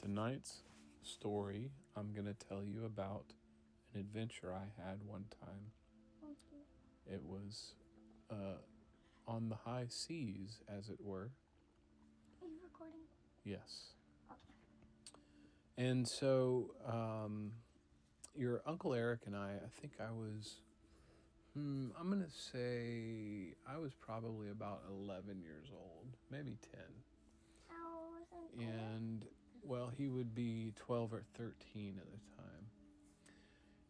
Tonight's story, I'm going to tell you about an adventure I had one time. Okay. It was on the high seas, as it were. Are you recording? Yes. Okay. And so, your Uncle Eric and I think I was, I'm going to say I was probably about 11 years old, maybe 10. How was it? And, well, he would be 12 or 13 at the time.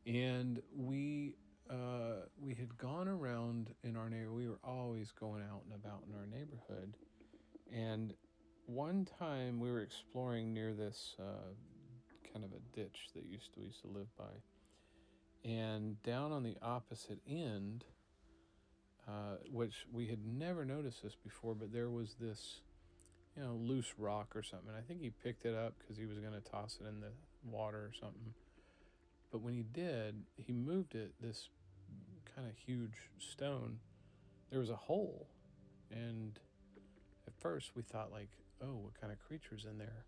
And we had gone around in our neighborhood. We were always going out and about in our neighborhood. And one time we were exploring near this kind of a ditch that we used to live by. And down on the opposite end, which we had never noticed this before, but there was this, loose rock or something. I think he picked it up because he was going to toss it in the water or something. But when he did, he moved it, this kind of huge stone. There was a hole. And at first we thought like, oh, what kind of creature's in there?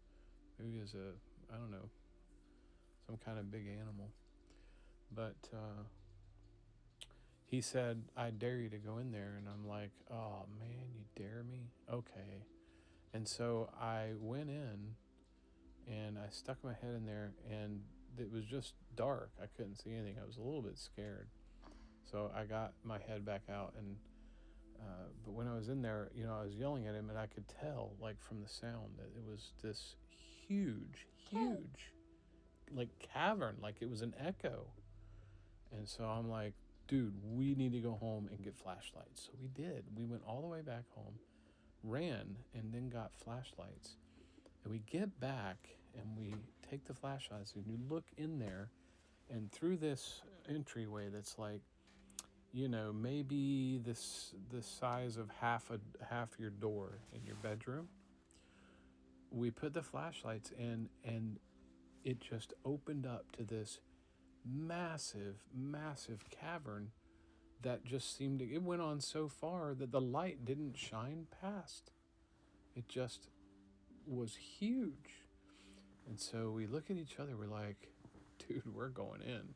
Maybe it's I don't know, some kind of big animal. But he said, I dare you to go in there. And I'm like, oh man, you dare me? Okay. And so I went in and I stuck my head in there, and it was just dark. I couldn't see anything. I was a little bit scared. So I got my head back out, and but when I was in there, I was yelling at him, and I could tell, like, from the sound that it was this huge, like, cavern, like it was an echo. And so I'm like, dude, we need to go home and get flashlights. So we did. We went all the way back home, ran, and then got flashlights. And we get back and we take the flashlights and you look in there, and through this entryway that's like, maybe the size of half your door in your bedroom. We put the flashlights in, and it just opened up to this massive, massive cavern that just it went on so far that the light didn't shine past. It just was huge. And so we look at each other, we're like, dude, we're going in,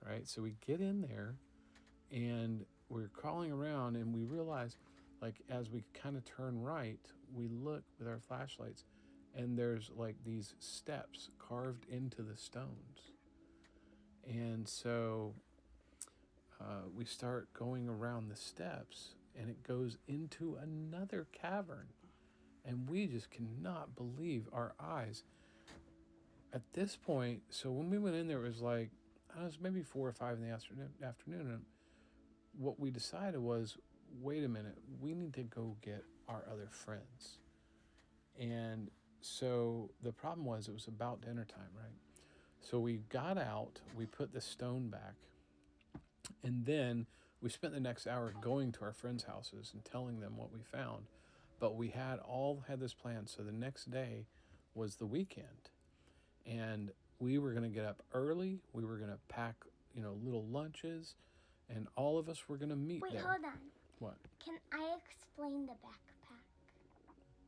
right? So we get in there and we're crawling around, and we realize, like, as we kind of turn right, we look with our flashlights, and there's like these steps carved into the stones. And so we start going around the steps, and it goes into another cavern. And we just cannot believe our eyes. At this point, so when we went in there, it was like, I don't know, it was maybe 4 or 5 in the afternoon. And what we decided was, wait a minute, we need to go get our other friends. And so the problem was, it was about dinner time, right? So we got out, we put the stone back, and then we spent the next hour going to our friends' houses and telling them what we found. But we had this plan. So the next day was the weekend. And we were going to get up early. We were going to pack, little lunches. And all of us were going to meet Wait, there. hold on. What? Can I explain the backpack?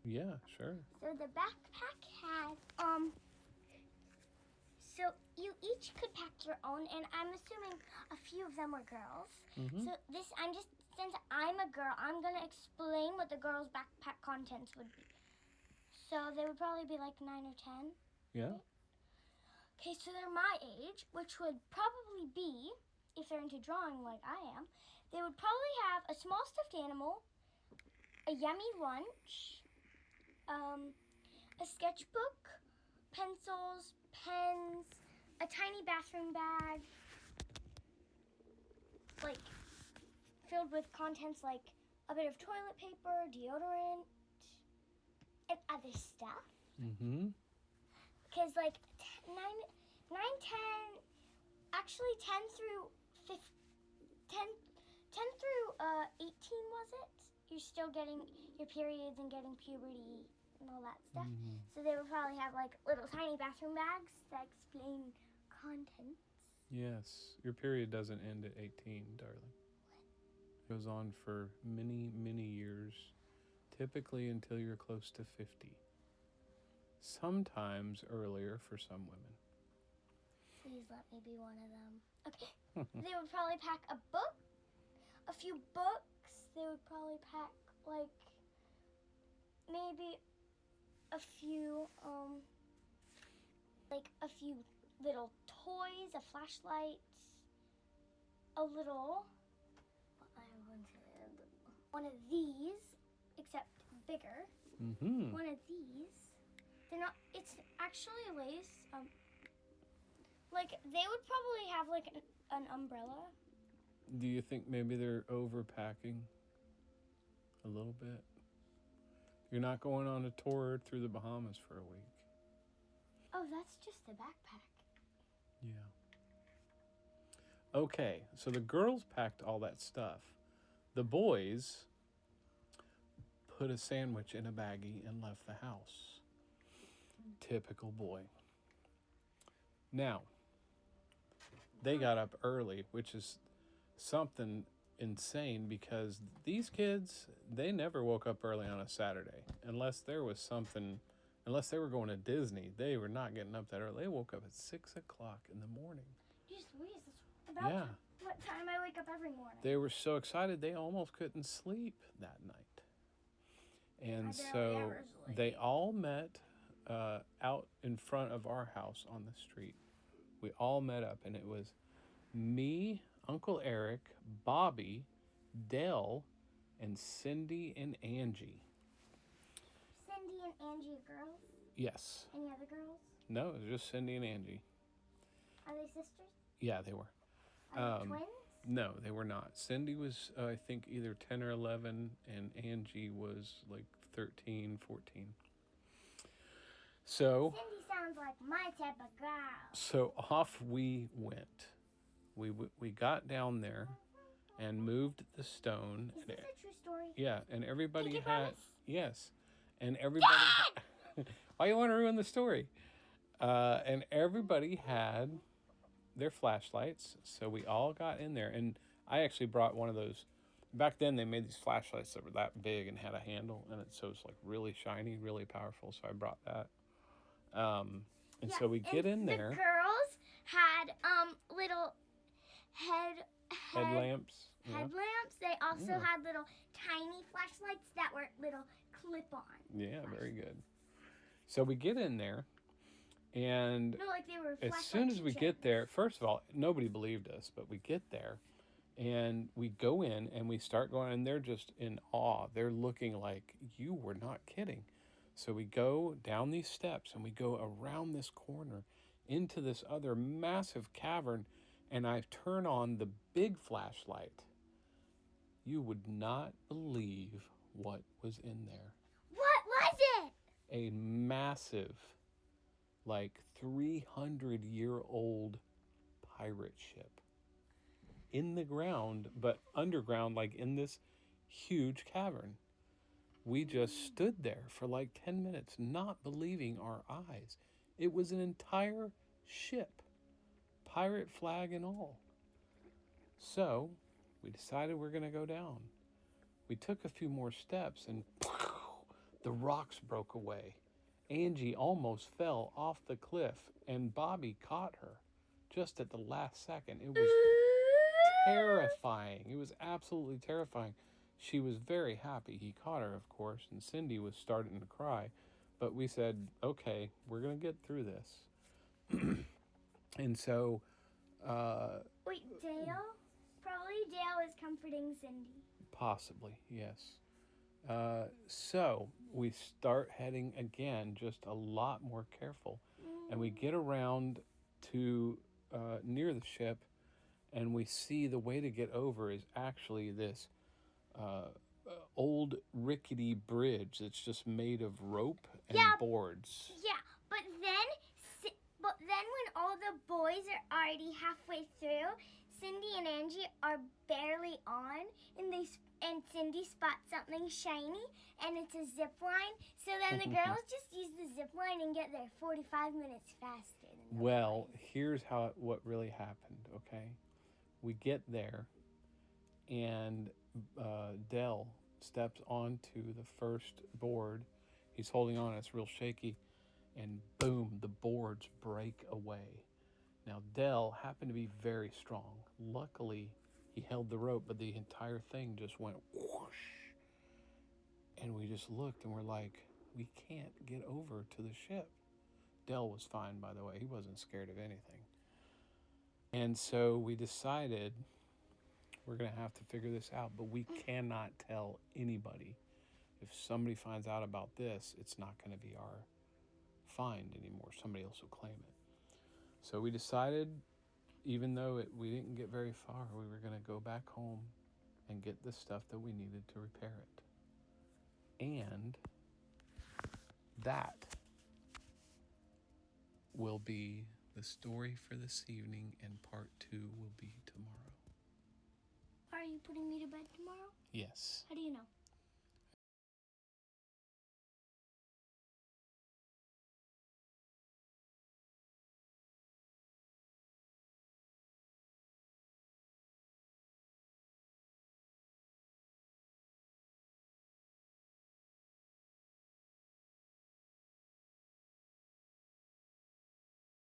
Yeah, sure. So the backpack had, so you each could pack your own, and I'm assuming a few of them were girls. Mm-hmm. So since I'm a girl, I'm going to explain what the girls' backpack contents would be. So they would probably be like 9 or 10. Yeah. Right? Okay, so they're my age, which would probably be, if they're into drawing like I am, they would probably have a small stuffed animal, a yummy lunch, a sketchbook, pencils, pens, a tiny bathroom bag, like filled with contents like a bit of toilet paper, deodorant, and other stuff. Mm-hmm. Because like 10 through 18, was it? You're still getting your periods and getting puberty and all that stuff. Mm-hmm. So they would probably have like little tiny bathroom bags that explain contents. Yes. Your period doesn't end at 18, darling. What? It goes on for many, many years, typically until you're close to 50. sometimes earlier for some women. Please let me be one of them. Okay. They would probably pack a book, a few books. They would probably pack, like, maybe a few, little toys, a flashlight, a little, one of these, except bigger. Mm-hmm. One of these. They're not, it's actually lace. Like, they would probably have, like, an umbrella. Do you think maybe they're overpacking a little bit? You're not going on a tour through the Bahamas for a week. Oh, that's just a backpack. Yeah. Okay, so the girls packed all that stuff. The boys put a sandwich in a baggie and left the house. Typical boy. Now, they got up early, which is something insane because these kids, they never woke up early on a Saturday unless there was something, unless they were going to Disney. They were not getting up that early. They woke up at 6 o'clock in the morning. Just about Yeah. what time I wake up every morning. They were so excited they almost couldn't sleep that night. And so they all met out in front of our house on the street. We all met up, and it was me, Uncle Eric, Bobby, Dell, and Cindy and Angie. Cindy and Angie are girls? Yes. Any other girls? No, it was just Cindy and Angie. Are they sisters? Yeah, they were. Are they twins? No, they were not. Cindy was, I think, either 10 or 11, and Angie was like 13, 14. So... Cindy sounds like my type of girl. So off we went. We got down there and moved the stone. Is this a true story? Yeah, and everybody Pinky had... promise? Yes. And everybody... Why you want to ruin the story? And everybody had their flashlights, so we all got in there. And I actually brought one of those. Back then, they made these flashlights that were that big and had a handle, and so it's like really shiny, really powerful. So I brought that. So we get in there. The girls had little Headlamps. headlamps. They also had little tiny flashlights that were little clip-on. Yeah, very good. So we get in there, and no, like they were as soon as we get there, first of all, nobody believed us, but we get there, and we go in, and we start going, and they're just in awe. They're looking like, you were not kidding. So we go down these steps, and we go around this corner into this other massive cavern, and I turn on the big flashlight. You would not believe what was in there. What was it? A massive, like 300-year-old pirate ship in the ground, but underground, like in this huge cavern. We just stood there for like 10 minutes, not believing our eyes. It was an entire ship, pirate flag and all. So we decided we're going to go down. We took a few more steps, and the rocks broke away. Angie almost fell off the cliff, and Bobby caught her just at the last second. It was terrifying. It was absolutely terrifying. She was very happy. He caught her, of course, and Cindy was starting to cry. But we said, okay, we're going to get through this. And so... Wait, Dale? Probably Dale is comforting Cindy. Possibly, yes. So we start heading again, just a lot more careful. And we get around to near the ship, and we see the way to get over is actually this old rickety bridge that's just made of rope and boards. Yeah, but then when all the boys are already halfway through, Cindy and Angie are barely on, and Cindy spots something shiny, and it's a zip line. So then the girls just use the zip line and get there 45 minutes faster. Well, here's what really happened, okay? We get there, and Dell steps onto the first board. He's holding on, it's real shaky. and boom, the boards break away. Now, Dell happened to be very strong. Luckily, he held the rope, but the entire thing just went whoosh. And we just looked and we're like, we can't get over to the ship. Dell was fine, by the way. He wasn't scared of anything. And so we decided we're going to have to figure this out, but we cannot tell anybody. If somebody finds out about this, it's not going to be our find anymore. Somebody else will claim it. So we decided, even though we didn't get very far, we were going to go back home and get the stuff that we needed to repair it. And that will be the story for this evening, and part 2 will be tomorrow. Are you putting me to bed tomorrow? Yes. How do you know?